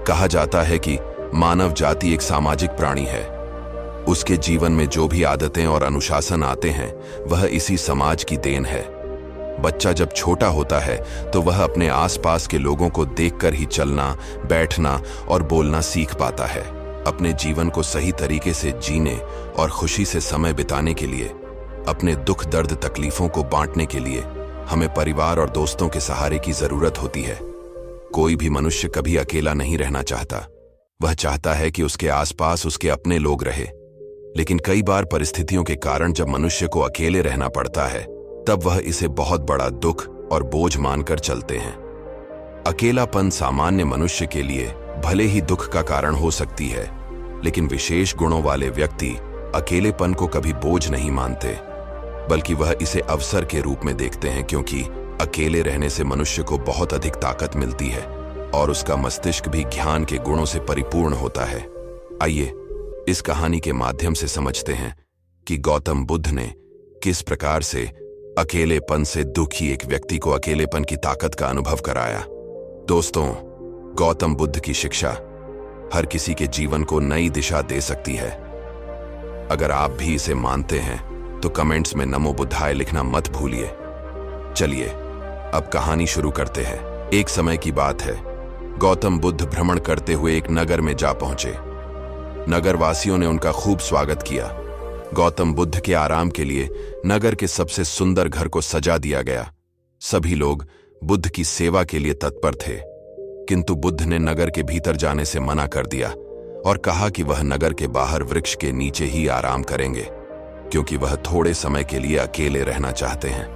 कहा जाता है कि मानव जाति एक सामाजिक प्राणी है। उसके जीवन में जो भी आदतें और अनुशासन आते हैं वह इसी समाज की देन है। बच्चा जब छोटा होता है तो वह अपने आसपास के लोगों को देखकर ही चलना, बैठना और बोलना सीख पाता है। अपने जीवन को सही तरीके से जीने और खुशी से समय बिताने के लिए, अपने दुख दर्द तकलीफों को बांटने के लिए हमें परिवार और दोस्तों के सहारे की जरूरत होती है। कोई भी मनुष्य कभी अकेला नहीं रहना चाहता। वह चाहता है कि उसके आसपास उसके अपने लोग रहे। लेकिन कई बार परिस्थितियों के कारण जब मनुष्य को अकेले रहना पड़ता है तब वह इसे बहुत बड़ा दुख और बोझ मानकर चलते हैं। अकेलापन सामान्य मनुष्य के लिए भले ही दुख का कारण हो सकती है, लेकिन विशेष गुणों वाले व्यक्ति अकेलेपन को कभी बोझ नहीं मानते, बल्कि वह इसे अवसर के रूप में देखते हैं, क्योंकि अकेले रहने से मनुष्य को बहुत अधिक ताकत मिलती है और उसका मस्तिष्क भी ज्ञान के गुणों से परिपूर्ण होता है। आइए इस कहानी के माध्यम से समझते हैं कि गौतम बुद्ध ने किस प्रकार से अकेलेपन से दुखी एक व्यक्ति को अकेलेपन की ताकत का अनुभव कराया। दोस्तों, गौतम बुद्ध की शिक्षा हर किसी के जीवन को नई दिशा दे सकती है। अगर आप भी इसे मानते हैं तो कमेंट्स में नमो बुद्धाय लिखना मत भूलिए। चलिए अब कहानी शुरू करते हैं। एक समय की बात है, गौतम बुद्ध भ्रमण करते हुए एक नगर में जा पहुंचे। नगरवासियों ने उनका खूब स्वागत किया। गौतम बुद्ध के आराम के लिए नगर के सबसे सुंदर घर को सजा दिया गया। सभी लोग बुद्ध की सेवा के लिए तत्पर थे, किंतु बुद्ध ने नगर के भीतर जाने से मना कर दिया और कहा कि वह नगर के बाहर वृक्ष के नीचे ही आराम करेंगे, क्योंकि वह थोड़े समय के लिए अकेले रहना चाहते हैं।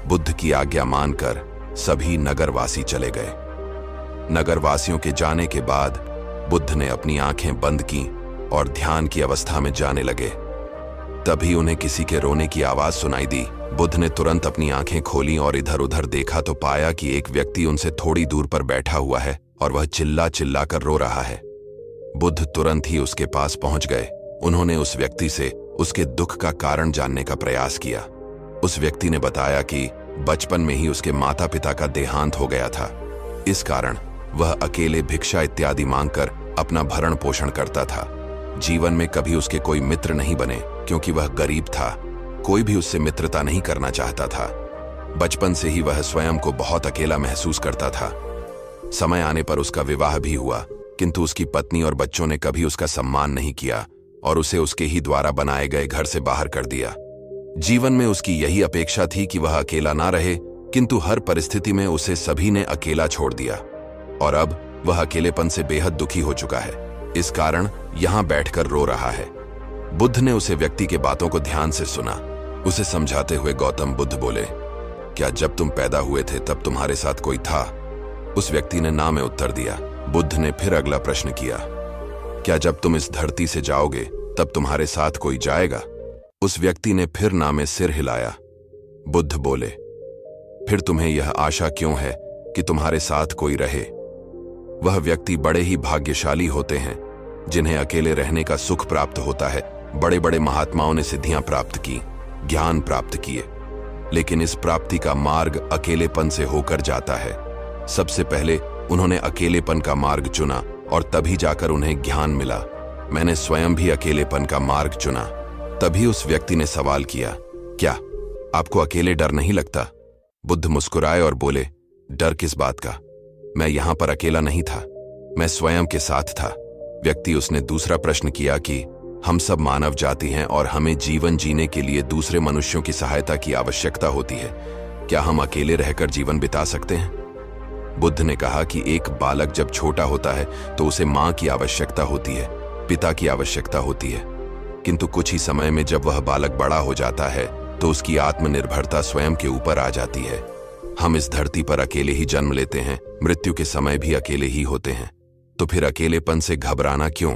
बुद्ध की आज्ञा मानकर सभी नगरवासी चले गए। नगरवासियों के जाने के बाद बुद्ध ने अपनी आंखें बंद की और ध्यान की अवस्था में जाने लगे। तभी उन्हें किसी के रोने की आवाज सुनाई दी। बुद्ध ने तुरंत अपनी आंखें खोली और इधर उधर देखा तो पाया कि एक व्यक्ति उनसे थोड़ी दूर पर बैठा हुआ है और वह चिल्ला चिल्ला कर रो रहा है। बुद्ध तुरंत ही उसके पास पहुंच गए। उन्होंने उस व्यक्ति से उसके दुख का कारण जानने का प्रयास किया। उस व्यक्ति ने बताया कि बचपन में ही उसके माता पिता का देहांत हो गया था। इस कारण वह अकेले भिक्षा इत्यादि मांगकर अपना भरण पोषण करता था। जीवन में कभी उसके कोई मित्र नहीं बने, क्योंकि वह गरीब था। कोई भी उससे मित्रता नहीं करना चाहता था। बचपन से ही वह स्वयं को बहुत अकेला महसूस करता था। समय आने पर उसका विवाह भी हुआ, किंतु उसकी पत्नी और बच्चों ने कभी उसका सम्मान नहीं किया और उसे उसके ही द्वारा बनाए गए घर से बाहर कर दिया। जीवन में उसकी यही अपेक्षा थी कि वह अकेला ना रहे, किंतु हर परिस्थिति में उसे सभी ने अकेला छोड़ दिया और अब वह अकेलेपन से बेहद दुखी हो चुका है। इस कारण यहां बैठकर रो रहा है। बुद्ध ने उसे व्यक्ति के बातों को ध्यान से सुना। उसे समझाते हुए गौतम बुद्ध बोले, क्या जब तुम पैदा हुए थे तब तुम्हारे साथ कोई था? उस व्यक्ति ने ना में उत्तर दिया। बुद्ध ने फिर अगला प्रश्न किया, क्या जब तुम इस धरती से जाओगे तब तुम्हारे साथ कोई जाएगा? उस व्यक्ति ने फिर ना में सिर हिलाया। बुद्ध बोले, फिर तुम्हें यह आशा क्यों है कि तुम्हारे साथ कोई रहे? वह व्यक्ति बड़े ही भाग्यशाली होते हैं जिन्हें अकेले रहने का सुख प्राप्त होता है। बड़े बड़े महात्माओं ने सिद्धियां प्राप्त की, ज्ञान प्राप्त किए, लेकिन इस प्राप्ति का मार्ग अकेलेपन से होकर जाता है। सबसे पहले उन्होंने अकेलेपन का मार्ग चुना और तभी जाकर उन्हें ज्ञान मिला। मैंने स्वयं भी अकेलेपन का मार्ग चुना। तभी उस व्यक्ति ने सवाल किया, क्या आपको अकेले डर नहीं लगता? बुद्ध मुस्कुराए और बोले, डर किस बात का? मैं यहां पर अकेला नहीं था, मैं स्वयं के साथ था। व्यक्ति उसने दूसरा प्रश्न किया कि हम सब मानव जाति हैं और हमें जीवन जीने के लिए दूसरे मनुष्यों की सहायता की आवश्यकता होती है। क्या हम अकेले रहकर जीवन बिता सकते हैं? बुद्ध ने कहा कि एक बालक जब छोटा होता है तो उसे मां की आवश्यकता होती है, पिता की आवश्यकता होती है, किंतु कुछ ही समय में जब वह बालक बड़ा हो जाता है तो उसकी आत्मनिर्भरता स्वयं के ऊपर आ जाती है। हम इस धरती पर अकेले ही जन्म लेते हैं, मृत्यु के समय भी अकेले ही होते हैं, तो फिर अकेलेपन से घबराना क्यों?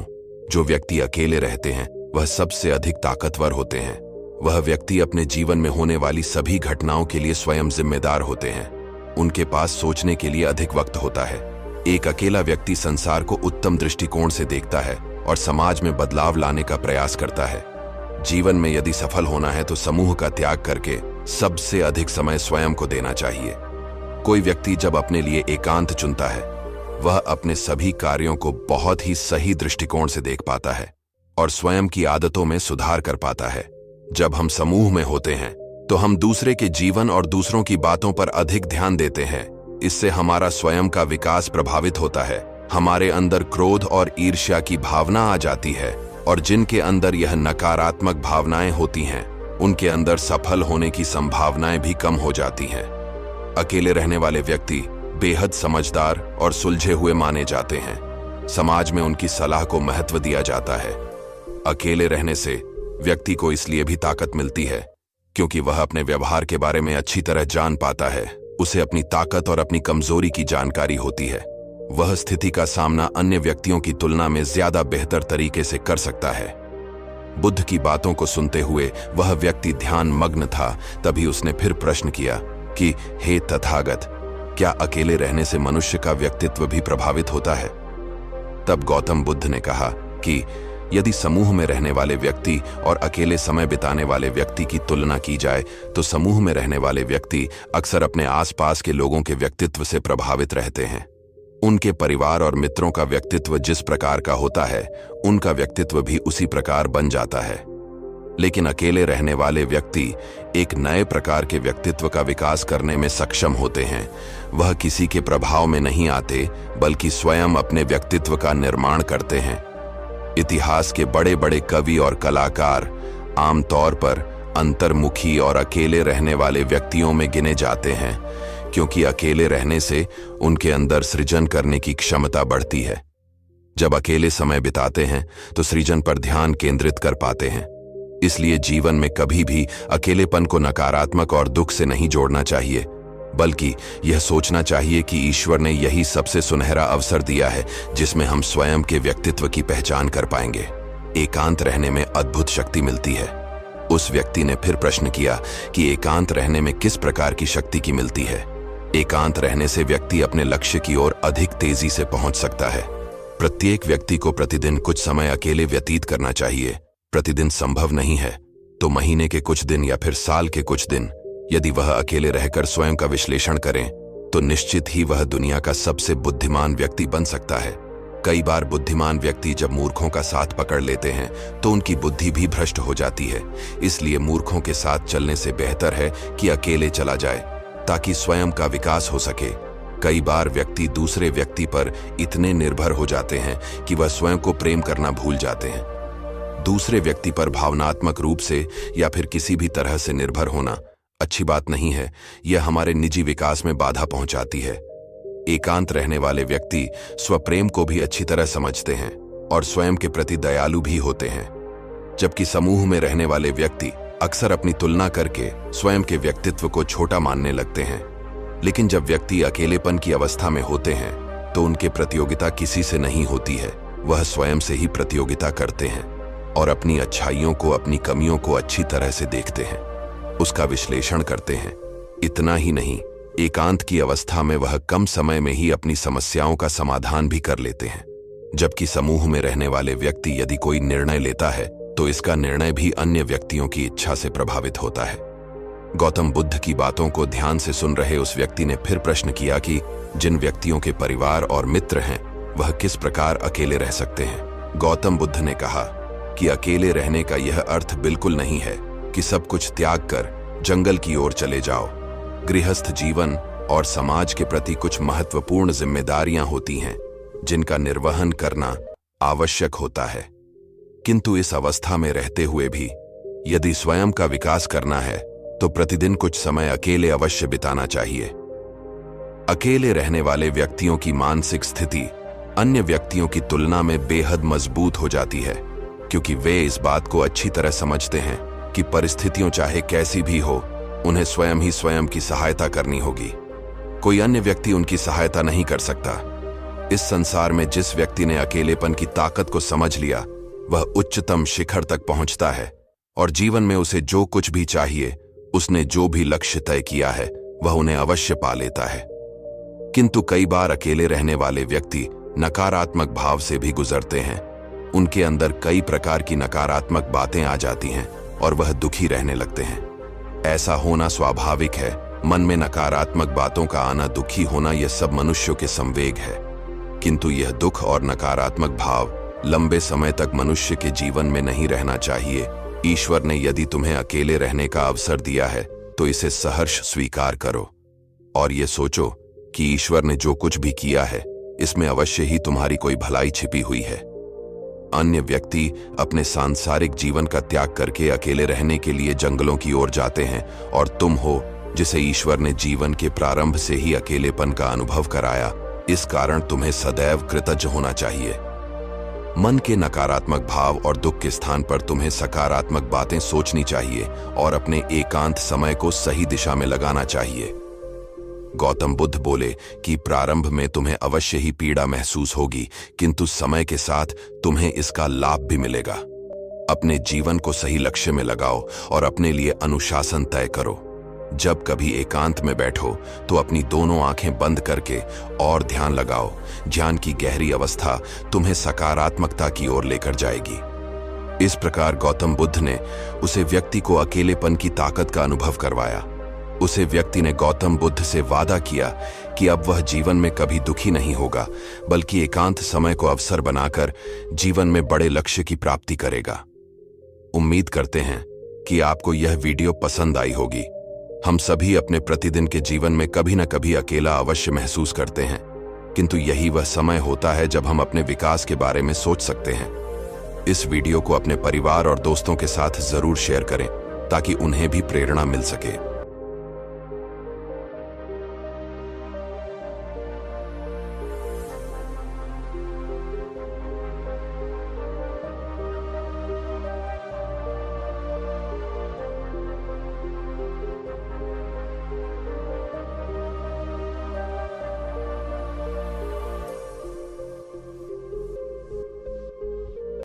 जो व्यक्ति अकेले रहते हैं वह सबसे अधिक ताकतवर होते हैं। वह व्यक्ति अपने जीवन में होने वाली सभी घटनाओं के लिए स्वयं जिम्मेदार होते हैं। उनके पास सोचने के लिए अधिक वक्त होता है। एक अकेला व्यक्ति संसार को उत्तम दृष्टिकोण से देखता है और समाज में बदलाव लाने का प्रयास करता है। जीवन में यदि सफल होना है तो समूह का त्याग करके सबसे अधिक समय स्वयं को देना चाहिए। कोई व्यक्ति जब अपने लिए एकांत चुनता है वह अपने सभी कार्यों को बहुत ही सही दृष्टिकोण से देख पाता है और स्वयं की आदतों में सुधार कर पाता है। जब हम समूह में होते हैं तो हम दूसरे के जीवन और दूसरों की बातों पर अधिक ध्यान देते हैं। इससे हमारा स्वयं का विकास प्रभावित होता है। हमारे अंदर क्रोध और ईर्ष्या की भावना आ जाती है और जिनके अंदर यह नकारात्मक भावनाएं होती हैं, उनके अंदर सफल होने की संभावनाएं भी कम हो जाती हैं। अकेले रहने वाले व्यक्ति बेहद समझदार और सुलझे हुए माने जाते हैं। समाज में उनकी सलाह को महत्व दिया जाता है। अकेले रहने से व्यक्ति को इसलिए भी ताकत मिलती है क्योंकि वह अपने व्यवहार के बारे में अच्छी तरह जान पाता है। उसे अपनी ताकत और अपनी कमजोरी की जानकारी होती है। वह स्थिति का सामना अन्य व्यक्तियों की तुलना में ज्यादा बेहतर तरीके से कर सकता है। बुद्ध की बातों को सुनते हुए वह व्यक्ति ध्यान मग्न था। तभी उसने फिर प्रश्न किया कि हे तथागत, क्या अकेले रहने से मनुष्य का व्यक्तित्व भी प्रभावित होता है? तब गौतम बुद्ध ने कहा कि यदि समूह में रहने वाले व्यक्ति और अकेले समय बिताने वाले व्यक्ति की तुलना की जाए तो समूह में रहने वाले व्यक्ति अक्सर अपने आसपास के लोगों के व्यक्तित्व से प्रभावित रहते हैं। उनके परिवार और मित्रों का व्यक्तित्व जिस प्रकार का होता है, उनका व्यक्तित्व भी उसी प्रकार बन जाता है। लेकिन अकेले रहने वाले व्यक्ति एक नए प्रकार के व्यक्तित्व का विकास करने में सक्षम होते हैं। वह किसी के प्रभाव में नहीं आते, बल्कि स्वयं अपने व्यक्तित्व का निर्माण करते हैं। इतिहास के बड़े बड़े कवि और कलाकार आमतौर पर अंतर्मुखी और अकेले रहने वाले व्यक्तियों में गिने जाते हैं, क्योंकि अकेले रहने से उनके अंदर सृजन करने की क्षमता बढ़ती है। जब अकेले समय बिताते हैं तो सृजन पर ध्यान केंद्रित कर पाते हैं। इसलिए जीवन में कभी भी अकेलेपन को नकारात्मक और दुख से नहीं जोड़ना चाहिए, बल्कि यह सोचना चाहिए कि ईश्वर ने यही सबसे सुनहरा अवसर दिया है जिसमें हम स्वयं के व्यक्तित्व की पहचान कर पाएंगे। एकांत रहने में अद्भुत शक्ति मिलती है। उस व्यक्ति ने फिर प्रश्न किया कि एकांत रहने में किस प्रकार की शक्ति की मिलती है? एकांत रहने से व्यक्ति अपने लक्ष्य की ओर अधिक तेजी से पहुंच सकता है। प्रत्येक व्यक्ति को प्रतिदिन कुछ समय अकेले व्यतीत करना चाहिए। प्रतिदिन संभव नहीं है तो महीने के कुछ दिन या फिर साल के कुछ दिन यदि वह अकेले रहकर स्वयं का विश्लेषण करें तो निश्चित ही वह दुनिया का सबसे बुद्धिमान व्यक्ति बन सकता है। कई बार बुद्धिमान व्यक्ति जब मूर्खों का साथ पकड़ लेते हैं तो उनकी बुद्धि भी भ्रष्ट हो जाती है। इसलिए मूर्खों के साथ चलने से बेहतर है कि अकेले चला जाए ताकि स्वयं का विकास हो सके। कई बार व्यक्ति दूसरे व्यक्ति पर इतने निर्भर हो जाते हैं कि वह स्वयं को प्रेम करना भूल जाते हैं। दूसरे व्यक्ति पर भावनात्मक रूप से या फिर किसी भी तरह से निर्भर होना अच्छी बात नहीं है। यह हमारे निजी विकास में बाधा पहुंचाती है। एकांत रहने वाले व्यक्ति स्वप्रेम को भी अच्छी तरह समझते हैं और स्वयं के प्रति दयालु भी होते हैं, जबकि समूह में रहने वाले व्यक्ति अक्सर अपनी तुलना करके स्वयं के व्यक्तित्व को छोटा मानने लगते हैं। लेकिन जब व्यक्ति अकेलेपन की अवस्था में होते हैं तो उनके प्रतियोगिता किसी से नहीं होती है। वह स्वयं से ही प्रतियोगिता करते हैं और अपनी अच्छाइयों को, अपनी कमियों को अच्छी तरह से देखते हैं, उसका विश्लेषण करते हैं। इतना ही नहीं, एकांत की अवस्था में वह कम समय में ही अपनी समस्याओं का समाधान भी कर लेते हैं। जबकि समूह में रहने वाले व्यक्ति यदि कोई निर्णय लेता है तो इसका निर्णय भी अन्य व्यक्तियों की इच्छा से प्रभावित होता है। गौतम बुद्ध की बातों को ध्यान से सुन रहे उस व्यक्ति ने फिर प्रश्न किया कि जिन व्यक्तियों के परिवार और मित्र हैं वह किस प्रकार अकेले रह सकते हैं? गौतम बुद्ध ने कहा कि अकेले रहने का यह अर्थ बिल्कुल नहीं है कि सब कुछ त्याग कर जंगल की ओर चले जाओ। गृहस्थ जीवन और समाज के प्रति कुछ महत्वपूर्ण जिम्मेदारियां होती हैं जिनका निर्वहन करना आवश्यक होता है। किंतु इस अवस्था में रहते हुए भी यदि स्वयं का विकास करना है तो प्रतिदिन कुछ समय अकेले अवश्य बिताना चाहिए। अकेले रहने वाले व्यक्तियों की मानसिक स्थिति अन्य व्यक्तियों की तुलना में बेहद मजबूत हो जाती है, क्योंकि वे इस बात को अच्छी तरह समझते हैं कि परिस्थितियां चाहे कैसी भी हो, उन्हें स्वयं ही स्वयं की सहायता करनी होगी। कोई अन्य व्यक्ति उनकी सहायता नहीं कर सकता। इस संसार में जिस व्यक्ति ने अकेलेपन की ताकत को समझ लिया वह उच्चतम शिखर तक पहुंचता है और जीवन में उसे जो कुछ भी चाहिए, उसने जो भी लक्ष्य तय किया है वह उन्हें अवश्य पा लेता है। किंतु कई बार अकेले रहने वाले व्यक्ति नकारात्मक भाव से भी गुजरते हैं। उनके अंदर कई प्रकार की नकारात्मक बातें आ जाती हैं और वह दुखी रहने लगते हैं। ऐसा होना स्वाभाविक है। मन में नकारात्मक बातों का आना, दुखी होना, यह सब मनुष्यों के संवेग है। किंतु यह दुख और नकारात्मक भाव लंबे समय तक मनुष्य के जीवन में नहीं रहना चाहिए। ईश्वर ने यदि तुम्हें अकेले रहने का अवसर दिया है तो इसे सहर्ष स्वीकार करो और ये सोचो कि ईश्वर ने जो कुछ भी किया है इसमें अवश्य ही तुम्हारी कोई भलाई छिपी हुई है। अन्य व्यक्ति अपने सांसारिक जीवन का त्याग करके अकेले रहने के लिए जंगलों की ओर जाते हैं और तुम हो जिसे ईश्वर ने जीवन के प्रारंभ से ही अकेलेपन का अनुभव कराया। इस कारण तुम्हें सदैव कृतज्ञ होना चाहिए। मन के नकारात्मक भाव और दुख के स्थान पर तुम्हें सकारात्मक बातें सोचनी चाहिए और अपने एकांत समय को सही दिशा में लगाना चाहिए। गौतम बुद्ध बोले कि प्रारंभ में तुम्हें अवश्य ही पीड़ा महसूस होगी, किंतु समय के साथ तुम्हें इसका लाभ भी मिलेगा। अपने जीवन को सही लक्ष्य में लगाओ और अपने लिए अनुशासन तय करो। जब कभी एकांत में बैठो तो अपनी दोनों आंखें बंद करके और ध्यान लगाओ। ध्यान की गहरी अवस्था तुम्हें सकारात्मकता की ओर लेकर जाएगी। इस प्रकार गौतम बुद्ध ने उसे व्यक्ति को अकेलेपन की ताकत का अनुभव करवाया। उसे व्यक्ति ने गौतम बुद्ध से वादा किया कि अब वह जीवन में कभी दुखी नहीं होगा, बल्कि एकांत समय को अवसर बनाकर जीवन में बड़े लक्ष्य की प्राप्ति करेगा। उम्मीद करते हैं कि आपको यह वीडियो पसंद आई होगी। हम सभी अपने प्रतिदिन के जीवन में कभी न कभी अकेला अवश्य महसूस करते हैं, किंतु यही वह समय होता है जब हम अपने विकास के बारे में सोच सकते हैं। इस वीडियो को अपने परिवार और दोस्तों के साथ जरूर शेयर करें ताकि उन्हें भी प्रेरणा मिल सके।